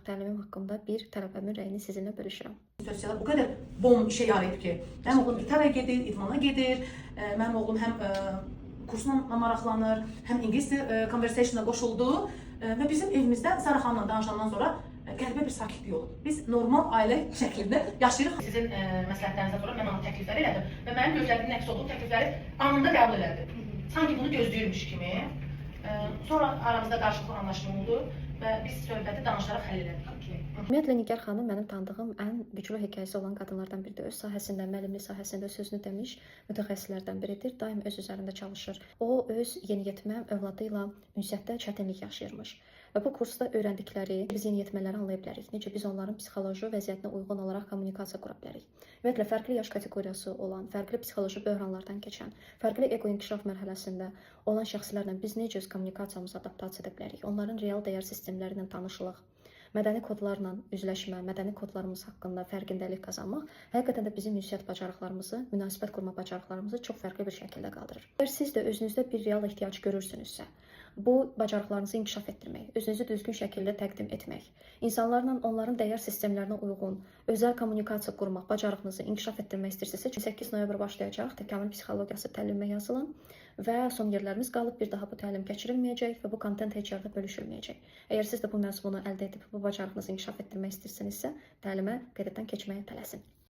təlimim haqqında bir tələbəmin rəyini sizinlə bölüşürəm. Sosial bu kadar bom işe yarayıb ki, mənim oğlum gitaraya gedir, idmana gedir, mənim oğlum həm kursla maraqlanır, həm ingilis conversation'a qoşuldu və bizim evimizdə Sara xanımla danışandan sonra qəribə bir sakitlik olub. Biz normal ailə şəklində yaşayırıq. Sizin məsləhətlərinizdən sonra mən ona təkliflər elədim və mənim gözlərimdə əks olduğu təklifləri anında qəbul elədi. Sanki bunu gözləyirmiş kimi. Sonra aramızda qarşılıqlı anlaşma oldu və biz söhbəti danışaraq həll elədik. Ümumiyyətlə Nigar xanım mənim tanıdığım ən güclü hekayəsi olan qadınlardan biridir. Öz sahəsində, müəllimlik sahəsində sözünü demiş mütəxəssislərdən biridir. Daim öz üzərində çalışır. O öz yeniyetmə övladı ilə ünsiyyətdə çətinlik yaşayırmış. Və bu kursda öyrəndikləri biz yeniyetmələri anlaya bilərik. Necə biz onların psixoloji vəziyyətinə uyğun olaraq kommunikasiya qura bilərik. Ümumiyyətlə fərqli yaş kateqoriyası olan, fərqli psixoloji böhranlardan keçən, fərqli ego inkişaf mərhələsində olan şəxslərlə biz necə öz kommunikasiyamızı adaptasiya edə bilərik. Onların real dəyər sistemləri ilə tanışlıq, mədəni kodlarla üzləşmə, mədəni kodlarımız haqqında fərqindəlik qazanmaq həqiqətən də bizim ünsiyyət bacarıqlarımızı, münasibət qurma bacarıqlarımızı çox fərqli bir şəkildə qaldırır. Əgər siz də özünüzdə bir real ehtiyac görürsünüzsə, bu bacarıqlarınızı inkişaf etdirmək, özünüzü düzgün şəkildə təqdim etmək, insanlarla onların dəyər sistemlərinə uyğun, özəl kommunikasiya qurmaq bacarığınızı inkişaf etdirmək istəyirsinizsə, 8 noyabr başlayacaq təkamül psixologiyası təlimə yazılın və son yerlərimiz qalıb, bir daha bu təlim keçirilməyəcək və bu kontent heç yerdə bölüşülməyəcək. Əgər siz də bu məzmunu əldə edib bu bacarığınızı inkişaf etdirmək istəyirsinizsə, təlimə qədərdən keçməyə tələsin.